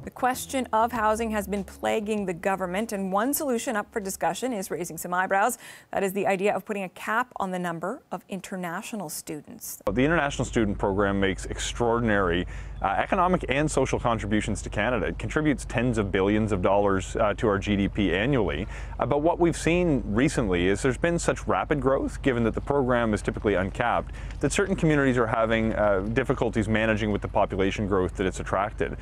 The question of housing has been plaguing the government, and one solution up for discussion is raising some eyebrows. That is the idea of putting a cap on the number of international students. The International Student Program makes extraordinary economic and social contributions to Canada. It contributes tens of billions of dollars to our GDP annually. But what we've seen recently is there's been such rapid growth, given that the program is typically uncapped, that certain communities are having difficulties managing with the population growth that it's attracted.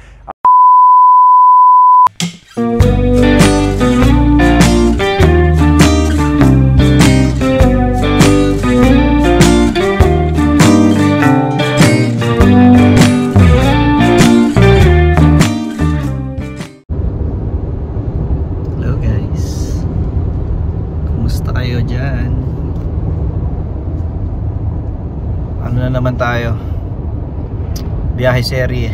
Hello guys, kumusta kayo dyan? Ano na naman tayo? Biyahe serye.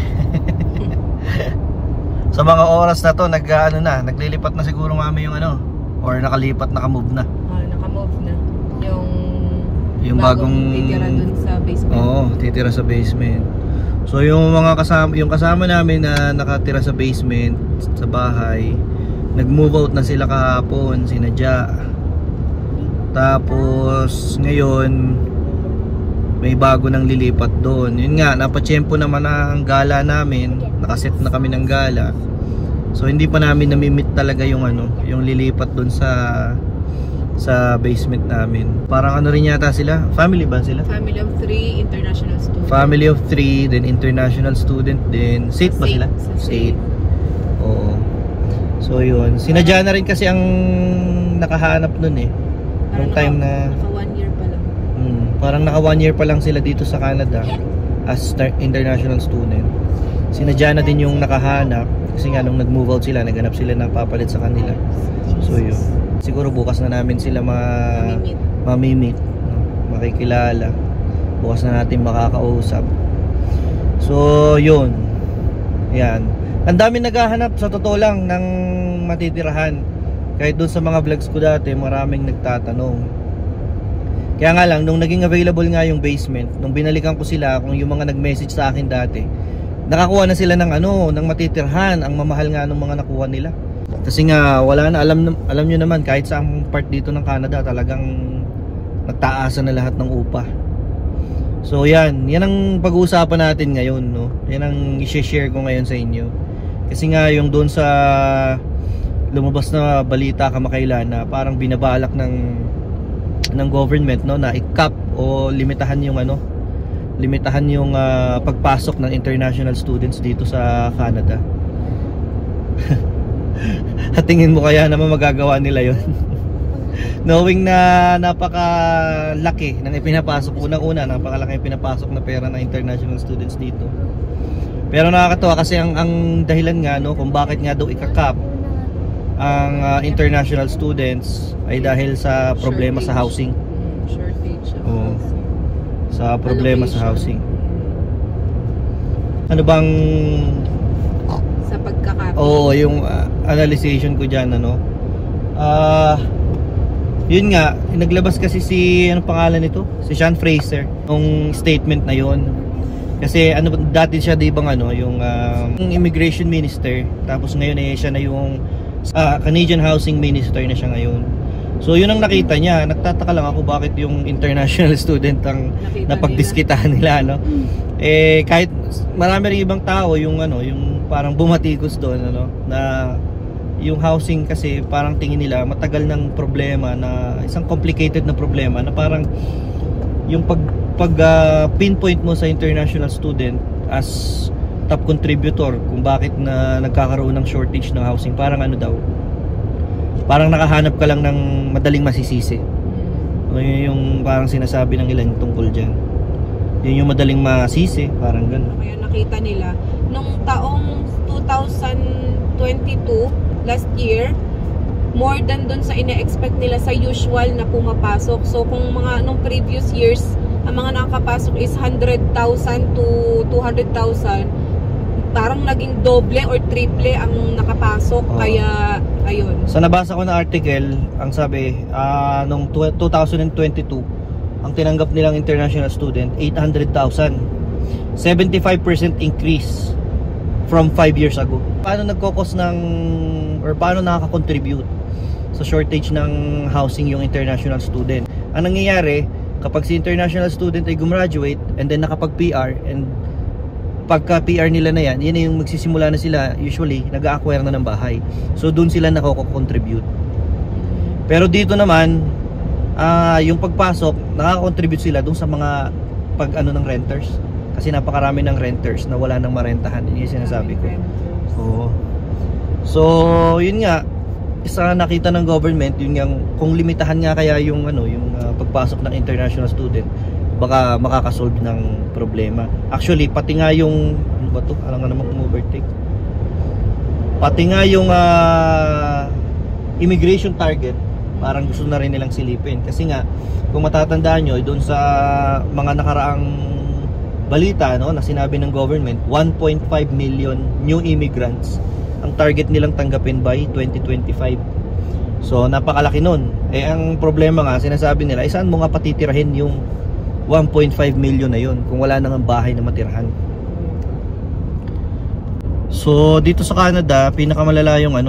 Sa mga oras na to, naglilipat na siguro mami yung or nakalipat, nakamove na. Nakamove na. Yung bagong titira dun sa basement. Oo, titira sa basement. So yung mga kasama namin na nakatira sa basement, sa bahay, nag-move out na sila kahapon, sinadya. Tapos ngayon may bago nang lilipat doon. Yun nga, napatsyempo naman ang gala namin. Nakaset na kami ng gala. So hindi pa namin namimit talaga yung yung lilipat doon sa basement namin. Parang rin yata sila? Family ba sila? Family of 3 international students. Family of 3, then international student din. State ba sila? State. Oo. So yun. Sinadya na rin kasi ang nakahanap nun eh. Nung time na naka 1 year pa lang. Parang naka 1 year pa lang sila dito sa Canada as international student. Sinadya na din yung nakahanap kasi nga nung nag-move out sila, naghanap sila ng papalit sa kanila. So yun. Siguro bukas na namin sila mamimit, makikilala. Bukas na natin makakausap. So yun. Yan. Ang dami naghahanap sa totoo lang ng matitirahan. Kahit doon sa mga vlogs ko dati, maraming nagtatanong. Kaya nga lang, nung naging available nga yung basement, nung binalikan ko sila, kung yung mga nag-message sa akin dati, nakakuha na sila ng ng matitirhan. Ang mamahal nga ng mga nakuha nila. Kasi nga, wala na, alam nyo naman, kahit sa part dito ng Canada, talagang nagtaasan na lahat ng upa. So yan ang pag-uusapan natin ngayon, no? Yan ang i-share ko ngayon sa inyo. Kasi nga, yung doon sa lumabas na balita kamakailan na parang binabalak ng government, no, na i-cap o limitahan yung pagpasok ng international students dito sa Canada. At tingin mo kaya naman magagawa nila yon? Knowing na napakalaki ng ipinapasok, unang-una napakalaki ipinapasok na pera ng international students dito. Pero nakakatawa kasi ang dahilan nga, no, kung bakit nga daw ikakap ang international students ay dahil sa problema sa housing. Shortage of housing. Sa problema sa housing. Ano bang sa pagkakapit? Oo, yung analyzation ko dyan, yun nga, naglabas kasi si, pangalan nito? Si Sean Fraser, yung statement na yun. Kasi dati siya di bang yung immigration minister, tapos ngayon siya na yung Canadian housing minister na siya ngayon. So yun ang nakita niya. Nagtataka lang ako bakit yung international student ang napagdiskitahan nila, no? Kahit marami ring ibang tao yung parang bumatikos doon, na yung housing kasi parang tingin nila matagal ng problema, na isang complicated na problema, na parang yung pag pinpoint mo sa international student as top contributor kung bakit na nagkakaroon ng shortage ng housing, parang parang nakahanap ka lang ng madaling masisisi. Yun yung parang sinasabi ng ilan tungkol dyan. Yun yung madaling masisi, parang gano'n. Kaya nakita nila nung taong 2022, last year, more than dun sa ina-expect nila sa usual na pumapasok. So kung nung previous years, ang mga nakakapasok is 100,000 to 200,000, parang naging doble or triple ang nakapasok. Kaya ayun. Sa nabasa ko na article, ang sabi, nung 2022, ang tinanggap nilang international student, 800,000. 75% increase from 5 years ago. Paano nagkokos ng or paano nakaka-contribute sa shortage ng housing yung international student? Ang nangyayari, kapag si international student ay gumraduate and then nakapag-PR, and pagka PR nila na yan, yun yung magsisimula na sila, usually nag-acquire na ng bahay. So doon sila nakaka-contribute. Pero dito naman, yung pagpasok, nakaka-contribute sila doon sa mga pag-ano ng renters. Kasi napakarami ng renters na wala nang marentahan. Yun yung sinasabi ko. Oo. So, yun nga, isa nakita ng government, yun yung kung limitahan nga kaya yung pagpasok ng international student, baka makakasolve ng problema. Actually, pati nga yung ano ba to? Alam nga naman kung overtake. Pati nga yung immigration target, parang gusto na rin nilang silipin. Kasi nga, kung matatandaan nyo, doon sa mga nakaraang balita, no, na sinabi ng government, 1.5 million new immigrants ang target nilang tanggapin by 2025. So napakalaki nun. Ang problema nga, sinasabi nila, saan mo nga patitirahin yung 1.5 million na yun kung wala nang bahay na matirahan? So dito sa Canada, pinakamalala yung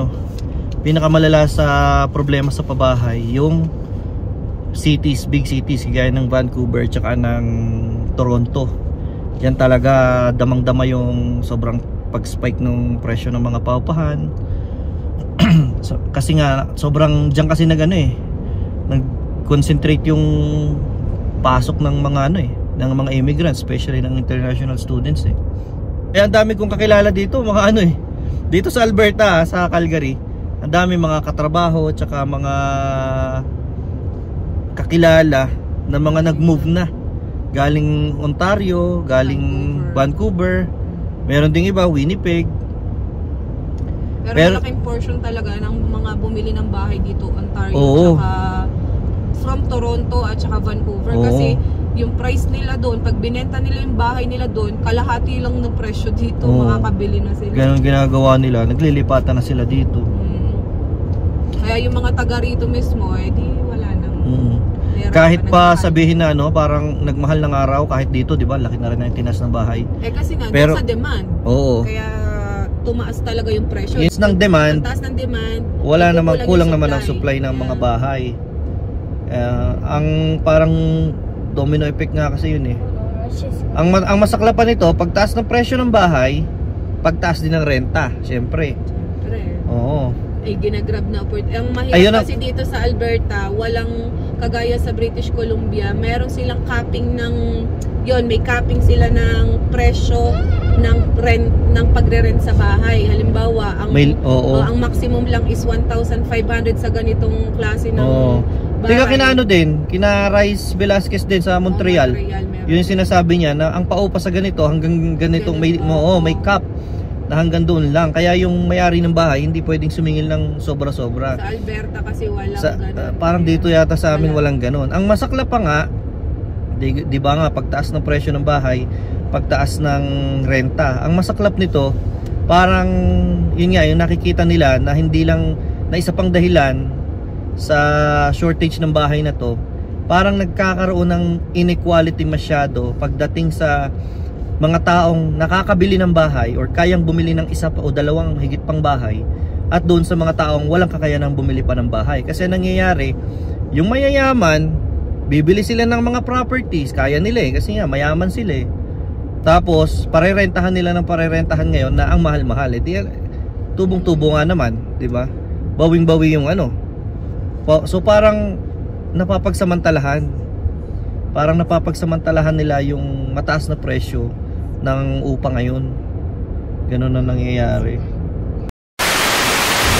pinakamalala sa problema sa pabahay, yung cities, big cities gaya ng Vancouver tsaka ng Toronto. Yan talaga damang-dama yung sobrang pag-spike ng presyo ng mga paupahan. So, kasi nga sobrang diyan kasi nag-concentrate yung pasok ng mga ng mga immigrants, especially ng international students eh. Kaya ang dami kong kakilala dito, mga dito sa Alberta, sa Calgary. Ang dami mga katrabaho at saka mga kakilala na mga nag-move na galing Ontario, galing Vancouver. Meron ding iba Winnipeg. Pero malaking portion talaga ng mga bumili ng bahay dito, Ontario, tsaka from Toronto at saka Vancouver. Kasi yung price nila doon, pag binenta nila yung bahay nila doon, kalahati lang ng presyo dito, makakabili na sila. Ganun ginagawa nila, naglilipatan na sila dito. Kaya yung mga taga rito mismo, di wala nang kahit pa sabihin na parang nagmahal ng araw, kahit dito, di ba, laki na rin ang tinas ng bahay. Kasi nga, pero sa demand. Oo. Kaya tumaas talaga yung presyo. Yes, ng demand. Ang taas ng demand. Wala namang kulang naman ang supply ng mga bahay. Ang parang domino effect nga kasi yun eh. Ang masaklapan nito, pagtaas ng presyo ng bahay, pagtaas din ng renta, syempre. Oo. Ginagrab na opportunity. Ang mahirap kasi dito sa Alberta, walang kagaya sa British Columbia, meron silang capping may capping sila ng presyo ng rent, ng pagre-rent sa bahay. Halimbawa, ang maximum lang is 1,500 sa ganitong klase ng bahay. Teka, kina Rice Velasquez din sa Montreal. Yun yung sinasabi niya na ang paupa sa ganito hanggang ganitong may cap na hanggang doon lang. Kaya yung may-ari ng bahay hindi pwedeng sumingil ng sobra-sobra. Sa Alberta kasi walang ganun. Parang dito yata sa amin walang ganun. Ang masakla pa nga, di ba nga, pagtaas ng presyo ng bahay, pagtaas ng renta. Ang masaklap nito, parang yun nga, yung nakikita nila na hindi lang, na isa pang dahilan sa shortage ng bahay na to, parang nagkakaroon ng inequality masyado pagdating sa mga taong nakakabili ng bahay or kayang bumili ng isa pa o dalawang higit pang bahay, at doon sa mga taong walang kakayanang bumili pa ng bahay. Kasi nangyayari, yung mayayaman, bibili sila ng mga properties, kaya nila kasi nga mayaman sila Tapos parerentahan nila ng parerentahan ngayon na ang mahal-mahal. Tubong-tubo nga naman, 'di ba? Bawing-bawi yung So parang napapagsamantalahan. Parang napapagsamantalahan nila yung mataas na presyo ng upa ngayon. Ganun na nangyayari.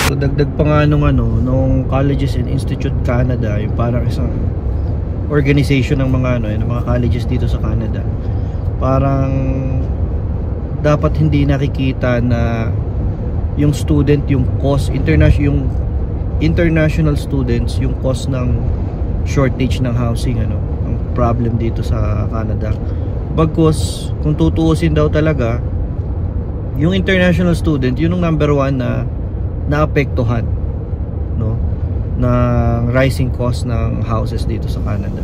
So, dagdag pa nga nung Colleges and Institute Canada, yung parang isang organization ng mga ng mga colleges dito sa Canada. Parang dapat hindi nakikita na yung student, yung cost, yung international students, yung cost ng shortage ng housing, ang problem dito sa Canada. Bagkus kung tutuusin daw talaga, yung international student, yun ang number one na naapektuhan ng rising cost ng houses dito sa Canada.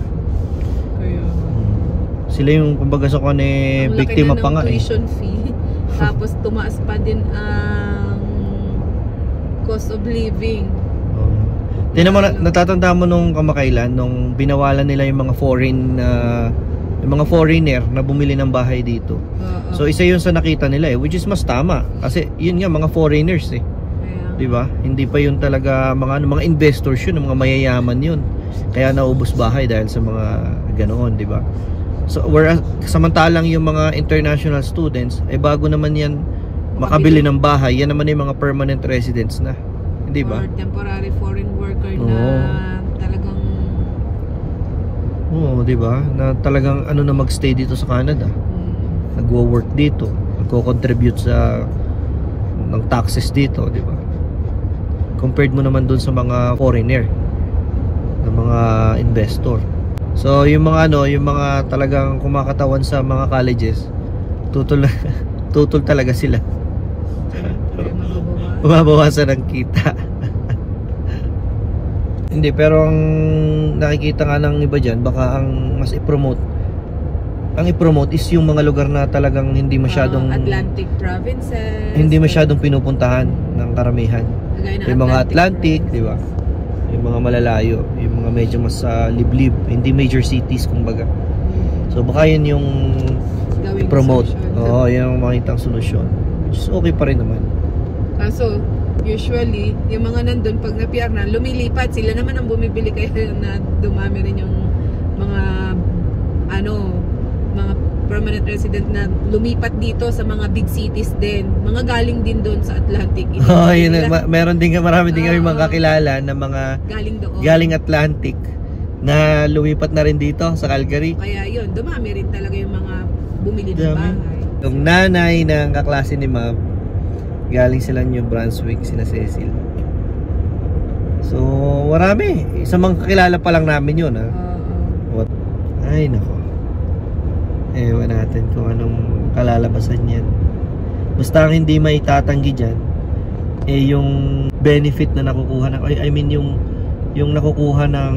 Kaya sila yung kumbaga sa biktima pa nga tuition fee. Tapos tumaas pa din ang cost of living. Tingnan mo, natatanda mo nung kamakailan nung binawalan nila yung mga foreigner na bumili ng bahay dito. So isa yun sa nakita nila which is mas tama kasi yun nga mga foreigners 'di ba? Hindi pa yun talaga mga investors yun, mga mayayaman yun. Kaya naubos bahay dahil sa mga ganoon, 'di ba? So whereas samantalang yung mga international students bago naman yan makabili ng bahay, yan naman yung mga permanent residents na, hindi ba? Or temporary foreign worker na talagang di ba? Na talagang na magstay dito sa Canada. Nagwo-work dito, nagko-contribute sa ng taxes dito, di ba? Compared mo naman dun sa mga foreigner, na mga investor. So yung mga yung mga talagang kumakatawan sa mga colleges, tutol talaga sila. Mababawasan ang kita. Hindi, pero ang nakikita nga ng iba dyan, baka ang mas i-promote is yung mga lugar na talagang hindi masyadong Atlantic provinces, hindi masyadong pinupuntahan ng karamihan. Yung mga Atlantic, di ba? Yung mga malalayo, yung mga medyo mas liblib, hindi major cities kumbaga. So baka yun yung promote. Oo, yung makitang solusyon. Which is okay pa rin naman. Kaso usually yung mga nandun pag na-PR na lumilipat, sila naman ang bumibili, kaya na dumami rin yung mga mga permanent resident na lumipat dito sa mga big cities din. Mga galing din doon sa Atlantic. Meron din, marami din kami mga kakilala na mga galing doon. Galing Atlantic na lumipat na rin dito sa Calgary. Kaya yun, dumami rin talaga yung mga bumili ng bahay. Yung nanay ng kaklase ni Ma'am, galing sila New Brunswick, sina Cecil. So, marami. Sa mga kakilala pa lang namin yun, ha? Ay, nako. Ewan natin kung anong kalalabasan yan. Basta ang hindi may tatanggi dyan yung benefit na nakukuha yung nakukuha ng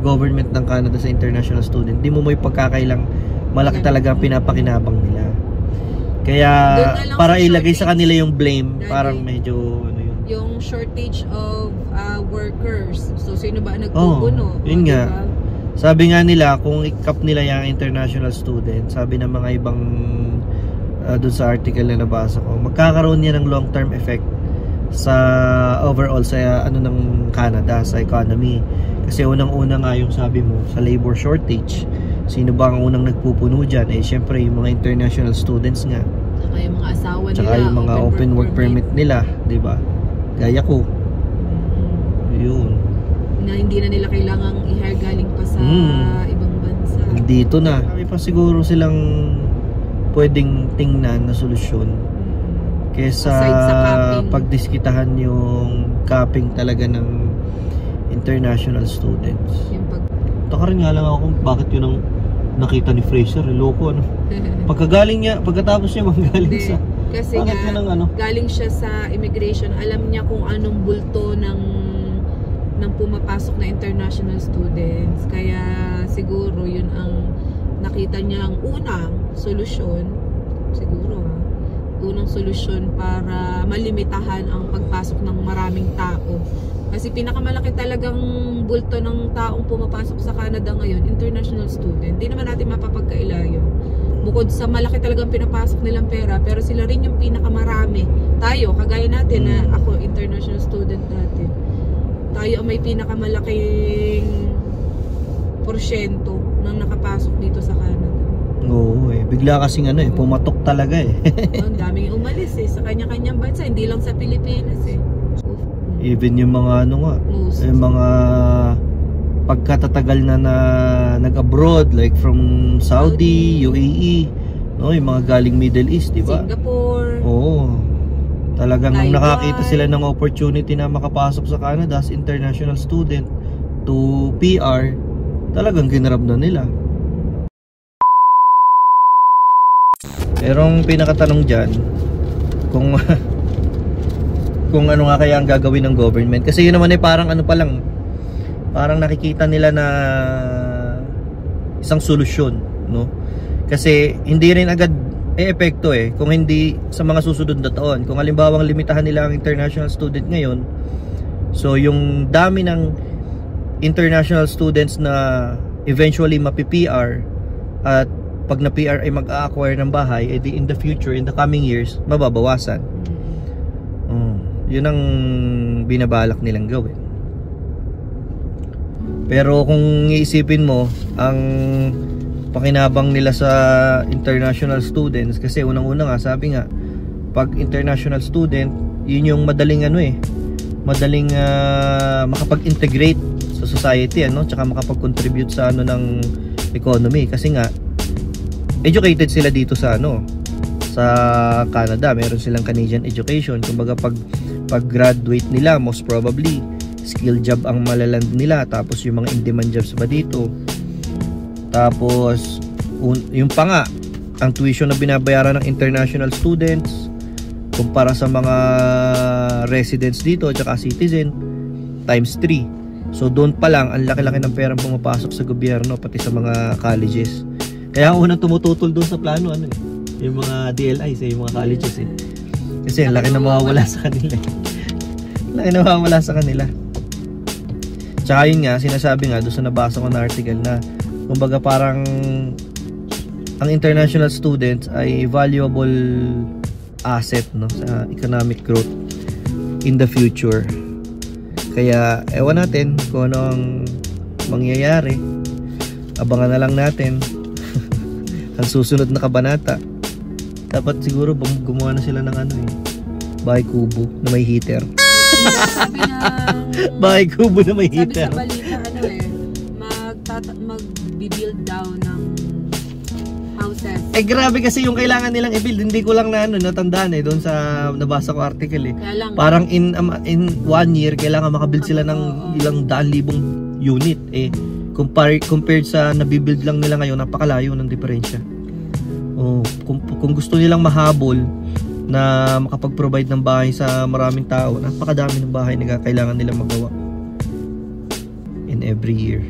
government ng Canada sa international student. Hindi mo may pagkakailang malaki talaga ang pinapakinabang nila. Kaya para ilagay sa kanila yung blame, parang medyo yung shortage of workers. So sino ba nagpupuno? Yun nga. Diba? Sabi nga nila, kung i-cap nila yung international student, sabi ng mga ibang dun sa article na nabasa ko, magkakaroon yan ng long-term effect sa overall sa ng Canada, sa economy. Kasi unang-una nga yung sabi mo, sa labor shortage. Sino ba ang unang nagpupuno dyan? Syempre yung mga international students nga. Saka yung mga asawa nila. Saka yung mga open work permit nila, diba? Gaya ko. Yun. Na hindi na nila kailangang i-hire galing pa sa ibang bansa. Dito na. May pa siguro silang pwedeng tingnan na solusyon kesa pagdiskitahan yung capping talaga ng international students. Taka rin nga lang ako kung bakit yun ang nakita ni Fraser. Loko, pagkatapos niya manggaling sa... Kasi nga, galing siya sa immigration. Alam niya kung anong bulto ng pumapasok na international students. Kaya siguro yun ang nakita niyang unang solusyon. Siguro unang solusyon para malimitahan ang pagpasok ng maraming tao. Kasi pinakamalaki talagang bulto ng taong pumapasok sa Canada ngayon, international student. Hindi naman natin mapapagkaila yun. Bukod sa malaki talagang pinapasok nilang pera, pero sila rin yung pinakamarami. Tayo, kagaya natin na ako, international student natin. Tayo may pinakamalaking porsyento ng nakapasok dito sa Canada. Oo, bigla kasing pumatok talaga Ang daming umalis sa kanya-kanyang bansa, hindi lang sa Pilipinas Even yung mga yung mga pagkatatagal na nag-abroad, like from Saudi, UAE, yung mga galing Middle East, di ba? Singapore. Oo. Talagang Taiwan. Nakakita sila ng opportunity na makapasok sa Canada as international student to PR, talagang ginarab na nila. Pero ang pinakatanong dyan, kung ano nga kaya ang gagawin ng government. Kasi yun naman parang parang nakikita nila na isang solusyon, no? Kasi hindi rin agad epekto kung hindi sa mga susunod na taon. Kung halimbawang limitahan nila ang international student ngayon, so yung dami ng international students na eventually mapi-PR at pag na-PR ay mag-a-acquire ng bahay, edi in the future, in the coming years, mababawasan. Yun ang binabalak nilang gawin. Pero kung iisipin mo, ang pakinabang nila sa international students, kasi unang-una nga, sabi nga, pag international student, yun yung madaling madaling makapag-integrate sa society, tsaka makapag-contribute sa ng economy. Kasi nga, educated sila dito sa sa Canada. Meron silang Canadian education. Kumbaga pag graduate nila, most probably skill job ang malaland nila, tapos yung mga in-demand jobs pa dito. Tapos yung pa nga, ang tuition na binabayaran ng international students kumpara sa mga residents dito at saka citizen, times 3. So doon pa lang ang laki-laki ng perang pumapasok sa gobyerno, pati sa mga colleges. Kaya ang unang tumututol doon sa plano yung mga DLIs, yung mga colleges kasi ang laki na mawawala sa kanila. Laki na mawawala sa kanila. Tsaka yun nga, sinasabi nga doon sa nabasa ko na article na kumbaga parang ang international students ay valuable asset sa economic growth in the future. Kaya ewan natin kung ano ang mangyayari. Abangan na lang natin ang susunod na kabanata. Dapat siguro gumawa na sila ng bahay kubo na may heater. Bahay kubo na may heater. Sabi sa balita mag-build daw ng houses. Grabe kasi yung kailangan nilang i-build. Hindi ko lang natandaan doon sa nabasa ko article Parang in 1 year kailangan makabuild sila ng ilang daan libong unit compared sa nabibuild lang nila ngayon, napakalayo ng diferensya. Kung gusto nilang mahabol na makapag-provide ng bahay sa maraming tao, napakadami ng bahay na kailangan nilang magawa in every year.